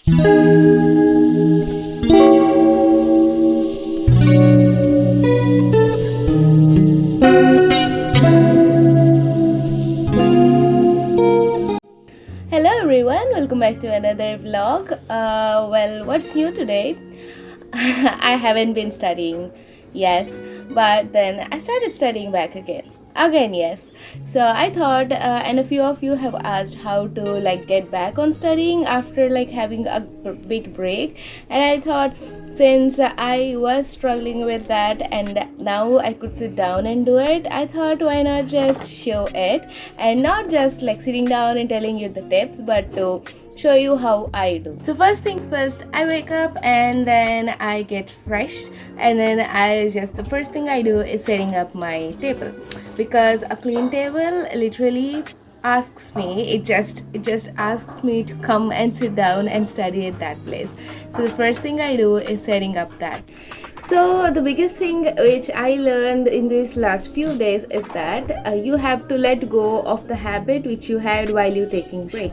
Hello everyone, welcome back to another vlog. What's new today? I haven't been studying, yes, but then I started studying back again. Again, yes. So I thought, and a few of you have asked how to like get back on studying after like having a big break, and I thought since I was struggling with that and now I could sit down and do it, I thought why not just show it and not just like sitting down and telling you the tips, but to show you how I do. So first things first, I wake up and then I get fresh, and then the first thing I do is setting up my table, because a clean table literally asks me it just asks me to come and sit down and study at that place. So the first thing I do is setting up that. So the biggest thing which I learned in these last few days is that you have to let go of the habit which you had while you taking break.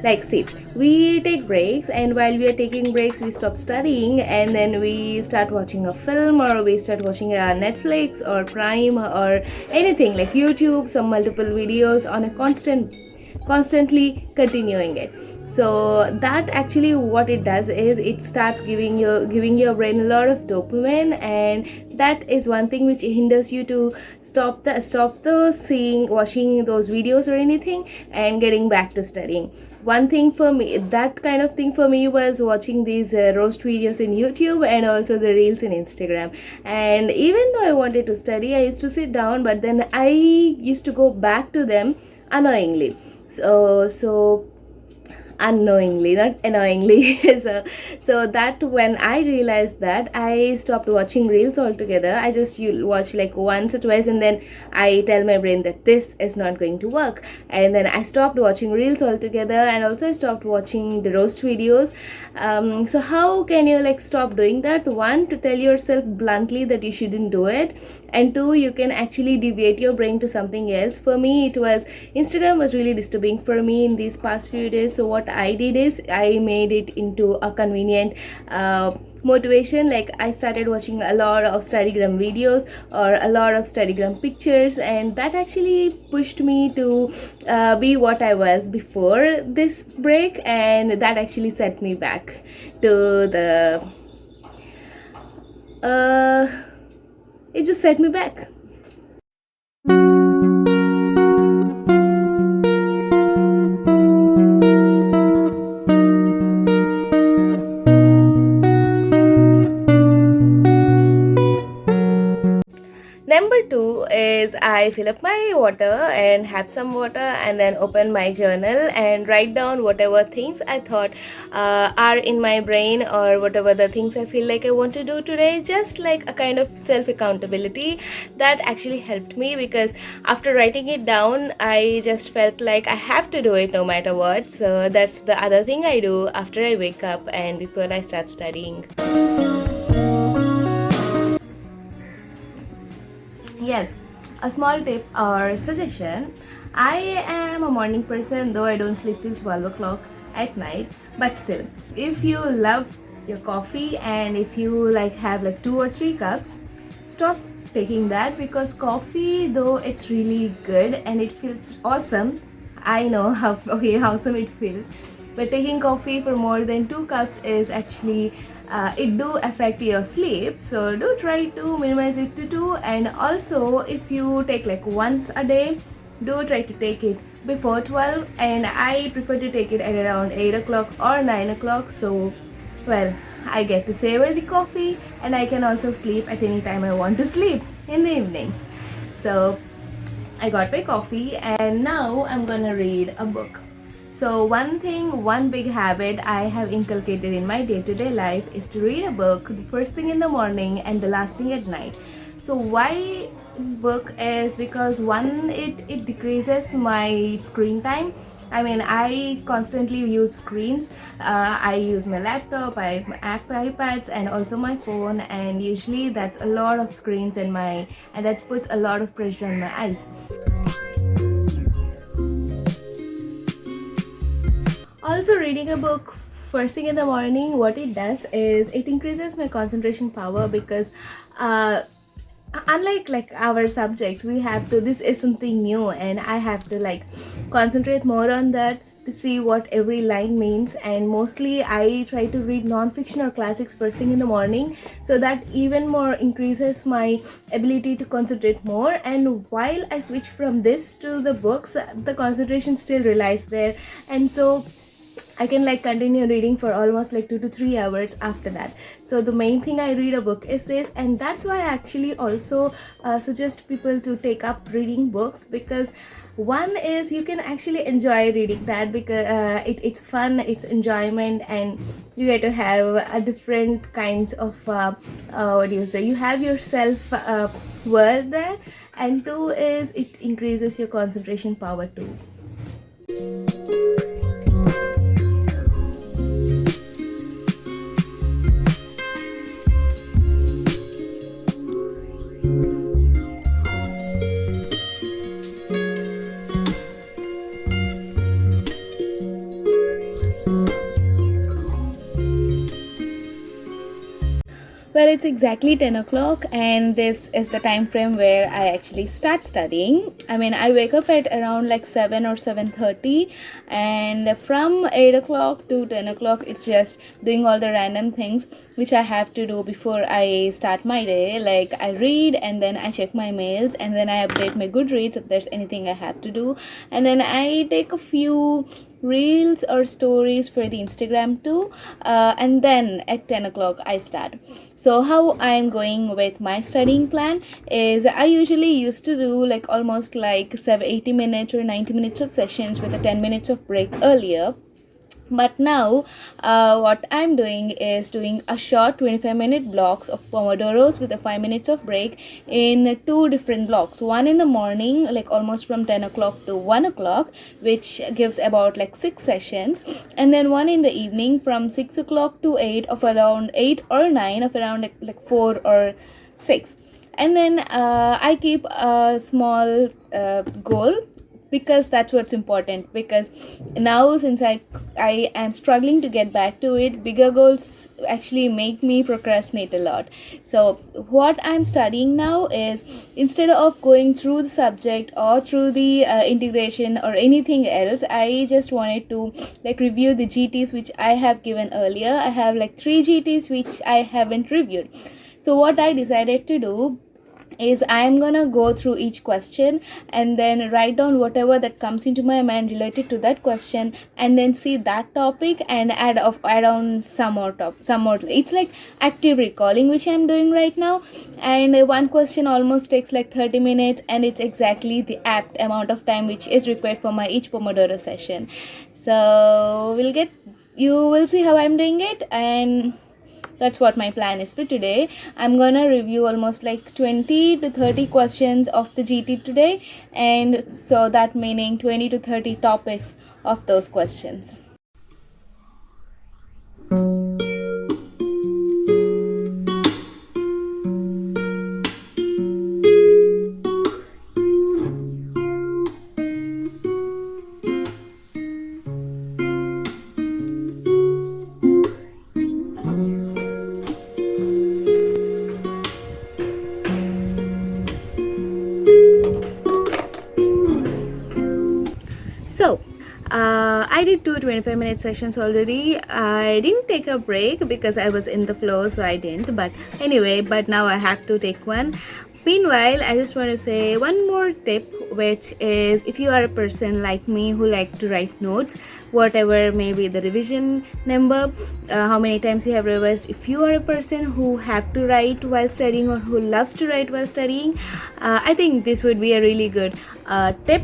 Like see, we take breaks, and while we are taking breaks we stop studying and then we start watching a film, or we start watching a Netflix or Prime or anything like YouTube, some multiple videos on a constantly continuing it. So that actually what it does is it starts giving your brain a lot of dopamine, and that is one thing which hinders you to stop the seeing watching those videos or anything and getting back to studying. One thing for me, that kind of thing for me, was watching these roast videos in YouTube and also the reels in Instagram. And even though I wanted to study, I used to sit down, but then I used to go back to them unknowingly. So unknowingly, not annoyingly. So that when I realized that, I stopped watching reels altogether. I just watch like once or twice, and then I tell my brain that this is not going to work, and then I stopped watching reels altogether, and also I stopped watching the roast videos. So how can you like stop doing that? One, to tell yourself bluntly that you shouldn't do it, and two, you can actually deviate your brain to something else. For me, it was Instagram was really disturbing for me in these past few days. So what I did is I made it into a convenient motivation. Like I started watching a lot of studygram videos or a lot of studygram pictures, and that actually pushed me to be what I was before this break, and that actually set me back to the it just set me back. Number two is I fill up my water and have some water, and then open my journal and write down whatever things I thought are in my brain, or whatever the things I feel like I want to do today, just like a kind of self accountability. That actually helped me, because after writing it down I just felt like I have to do it no matter what. So that's the other thing I do after I wake up and before I start studying. Yes, a small tip or suggestion. I am a morning person, though I don't sleep till 12 o'clock at night, but still, if you love your coffee and if you like have like 2 or 3 cups, stop taking that, because coffee, though it's really good and it feels awesome, I know how okay awesome it feels, but taking coffee for more than 2 cups is actually it do affect your sleep. So do try to minimize it to 2, and also if you take like once a day, do try to take it before 12, and I prefer to take it at around 8 o'clock or 9 o'clock. So well, I get to savor the coffee, and I can also sleep at any time I want to sleep in the evenings. So I got my coffee, and now I'm gonna read a book. So one big habit I have inculcated in my day-to-day life is to read a book the first thing in the morning and the last thing at night. So why book is because one, it decreases my screen time. I mean, I constantly use screens. I use my laptop, iPads, and also my phone, and usually that's a lot of screens and that puts a lot of pressure on my eyes. Also, reading a book first thing in the morning, what it does is it increases my concentration power, because unlike like our subjects, we have to, this is something new and I have to like concentrate more on that to see what every line means. And mostly I try to read non-fiction or classics first thing in the morning, so that even more increases my ability to concentrate more. And while I switch from this to the books, the concentration still relies there, and so I can like continue reading for almost like 2 to 3 hours after that. So the main thing I read a book is this, and that's why I actually also suggest people to take up reading books, because one is you can actually enjoy reading that, because it's fun, it's enjoyment, and you get to have a different kinds of what do you say, you have yourself world there. And two is it increases your concentration power too. Well, it's exactly 10 o'clock, and this is the time frame where I actually start studying. I mean, I wake up at around like 7 or 7:30, and from 8 o'clock to 10 o'clock, it's just doing all the random things which I have to do before I start my day. Like, I read, and then I check my mails, and then I update my Goodreads if there's anything I have to do, and then I take a few reels or stories for the Instagram too, and then at 10 o'clock I start. So how I'm going with my studying plan is, I usually used to do like almost like 80 minutes or 90 minutes of sessions with a 10 minutes of break earlier. But now what I'm doing is doing a short 25-minute blocks of Pomodoros with a 5 minutes of break in two different blocks. One in the morning, like almost from 10 o'clock to 1 o'clock, which gives about like 6 sessions. And then one in the evening from 6 o'clock to 8 of around 8 or 9 of around like 4 or 6. And then I keep a small goal, because that's what's important. Because now, since I am struggling to get back to it, bigger goals actually make me procrastinate a lot. So what I'm studying now is, instead of going through the subject or through the integration or anything else, I just wanted to like review the GTs which I have given earlier. I have like 3 GTs which I haven't reviewed. So what I decided to do is, I'm gonna go through each question and then write down whatever that comes into my mind related to that question, and then see that topic and add on some more. It's like active recalling which I'm doing right now, and one question almost takes like 30 minutes, and it's exactly the apt amount of time which is required for my each Pomodoro session. So you will see how I'm doing it, and that's what my plan is for today. I'm gonna review almost like 20 to 30 questions of the GT today, and so that meaning 20 to 30 topics of those questions. So I did 2 25-minute sessions already. I didn't take a break because I was in the flow, so I didn't. But anyway, now I have to take one. Meanwhile, I just want to say one more tip, which is, if you are a person like me who like to write notes, whatever may be the revision number, how many times you have revised, if you are a person who have to write while studying or who loves to write while studying, I think this would be a really good tip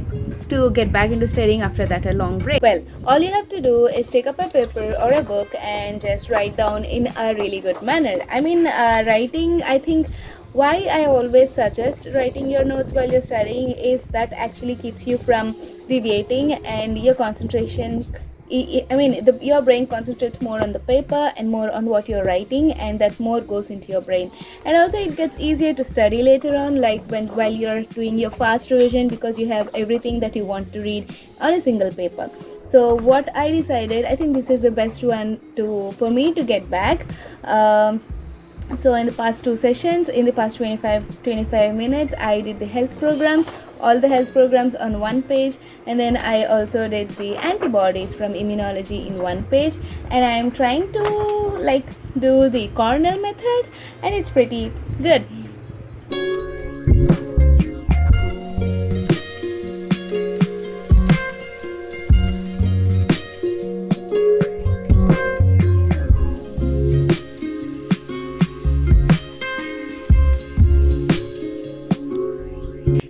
to get back into studying after that a long break. Well, all you have to do is take up a paper or a book and just write down in a really good manner. I mean, writing, I think, why I always suggest writing your notes while you're studying is that actually keeps you from deviating, and your concentration, your brain concentrates more on the paper and more on what you're writing, and that more goes into your brain. And also it gets easier to study later on, like while you're doing your fast revision, because you have everything that you want to read on a single paper. So what I decided, I think this is the best one to for me to get back. So in the past two sessions, in the past 25 minutes, I did the health programs, all the health programs on one page, and then I also did the antibodies from immunology in one page, and I am trying to like do the Cornell method, and it's pretty good.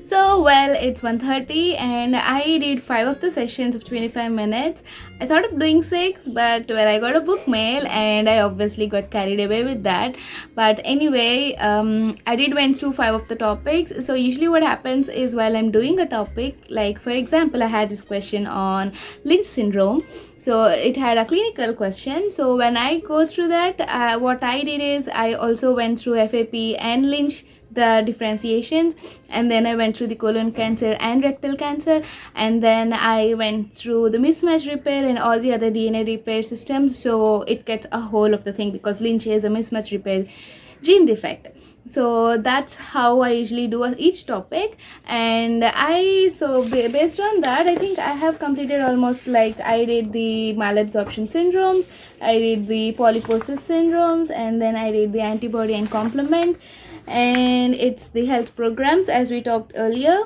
So well, it's 1:30 and I did 5 of the sessions of 25 minutes. I thought of doing 6, but well, I got a book mail and I obviously got carried away with that. But anyway, I did went through 5 of the topics. So usually what happens is while I'm doing a topic, like for example, I had this question on Lynch syndrome. So it had a clinical question. So when I go through that, what I did is I also went through FAP and Lynch, the differentiations, and then I went through the colon cancer and rectal cancer, and then I went through the mismatch repair and all the other DNA repair systems. So it gets a whole of the thing because Lynch is a mismatch repair gene defect. So that's how I usually do each topic, and based on that, I think I have completed almost, like I did the malabsorption syndromes, I did the polyposis syndromes, and then I did the antibody and complement, and it's the health programs as we talked earlier,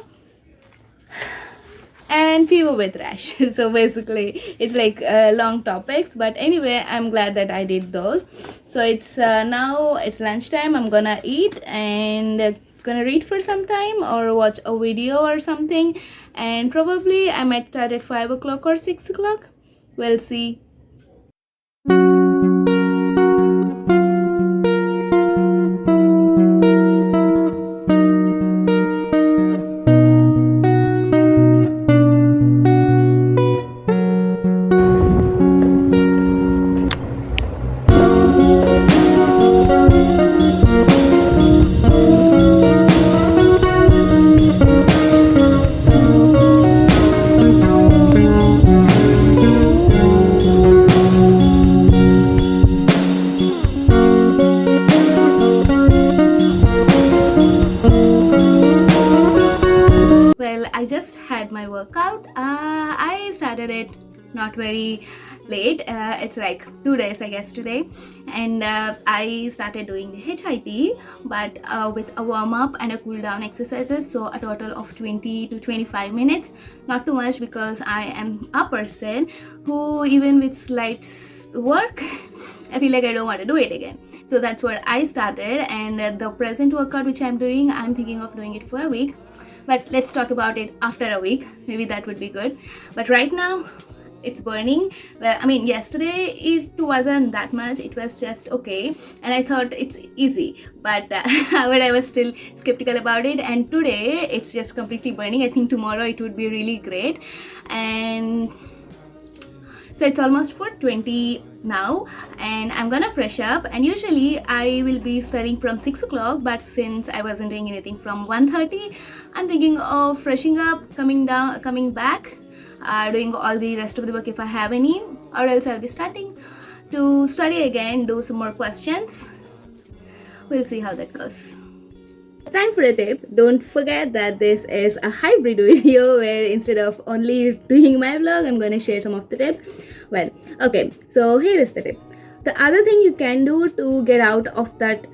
and fever with rash. So basically it's like long topics, but anyway, I'm glad that I did those. So it's now it's lunchtime. I'm gonna eat and gonna read for some time or watch a video or something, and probably I might start at 5 o'clock or 6 o'clock. We'll see. Well, I just had my workout. I started it not very late. It's like 2 days, I guess, today, and I started doing the HIT, but with a warm up and a cool down exercises. So a total of 20 to 25 minutes, not too much because I am a person who, even with slight work, I feel like I don't want to do it again. So that's what I started, and the present workout which I'm doing, I'm thinking of doing it for a week. But let's talk about it after a week, maybe that would be good. But right now it's burning. Well, I mean, yesterday it wasn't that much, it was just okay, and I thought it's easy, but but I was still skeptical about it, and today it's just completely burning. I think tomorrow it would be really great. And so it's almost 4:20 now, and I'm gonna fresh up, and usually I will be studying from 6 o'clock, but since I wasn't doing anything from 1:30, I'm thinking of freshing up, coming back, doing all the rest of the work if I have any, or else I'll be starting to study again, do some more questions. We'll see how that goes. Time for a tip. Don't forget that this is a hybrid video where instead of only doing my vlog, I'm going to share some of the tips. Well, okay, so here is the tip. The other thing you can do to get out of that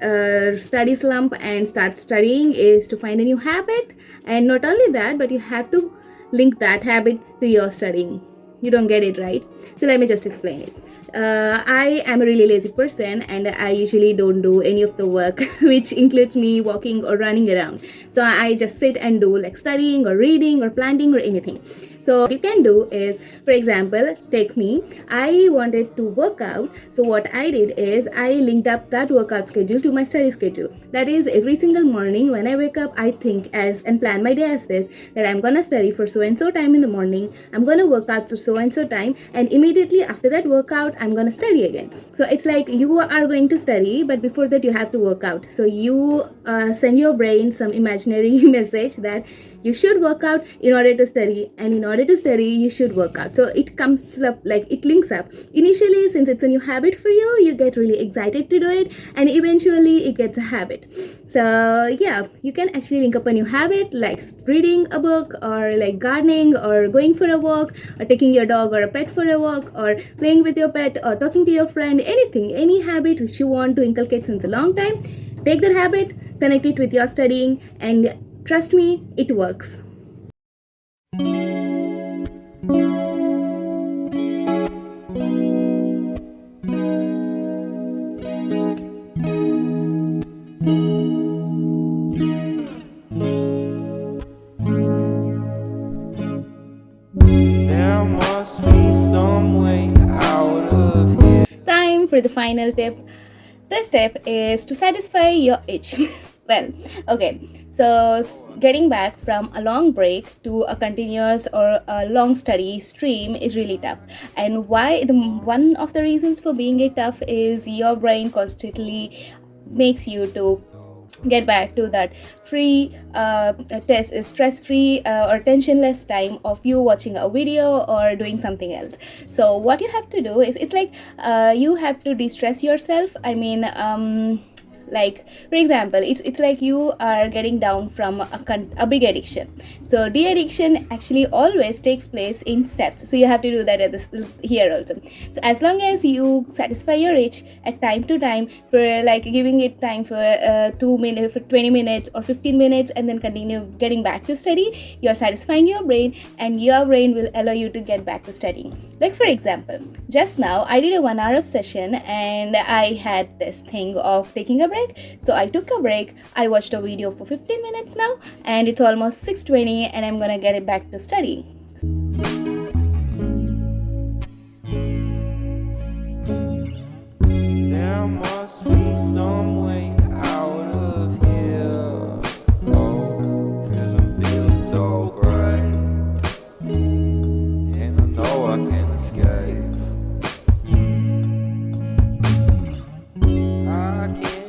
study slump and start studying is to find a new habit. And not only that, but you have to link that habit to your studying. You don't get it, right? So let me just explain it. I am a really lazy person, and I usually don't do any of the work which includes me walking or running around. So I just sit and do like studying or reading or planting or anything. So what you can do is, for example, take me. I wanted to work out. So what I did is I linked up that workout schedule to my study schedule. That is, every single morning when I wake up, I think as and plan my day as this, that I'm gonna study for so and so time in the morning, I'm gonna work out to so and so time, and immediately after that workout, I'm gonna study again. So it's like you are going to study, but before that you have to work out. So you send your brain some imaginary message that you should work out in order to study, and in order order to study, you should work out. So it comes up, like it links up. Initially, since it's a new habit for you, you get really excited to do it, and eventually it gets a habit. So yeah, you can actually link up a new habit like reading a book, or like gardening, or going for a walk, or taking your dog or a pet for a walk, or playing with your pet, or talking to your friend. Anything, any habit which you want to inculcate since a long time, take that habit, connect it with your studying, and trust me, it works. There must be some way out of here. Time for the final tip. This tip is to satisfy your itch. Well, okay, so getting back from a long break to a continuous or a long study stream is really tough. And one of the reasons for being it tough is your brain constantly makes you to get back to that free test stress free or tensionless time of you watching a video or doing something else. So what you have to do is, it's like you have to de-stress yourself. I mean, like for example, it's like you are getting down from a big addiction. So de-addiction actually always takes place in steps, so you have to do that at this here also. So as long as you satisfy your itch at time to time, for like giving it time for 2 minutes, for 20 minutes or 15 minutes, and then continue getting back to study, you're satisfying your brain, and your brain will allow you to get back to studying. Like for example, just now I did a 1 hour of session, and I had this thing of taking a break. So I took a break, I watched a video for 15 minutes now, and it's almost 6:20, and I'm gonna get it back to studying. There must be some way out of here. Oh, 'cause I'm feeling so great, and I know I can escape. I can't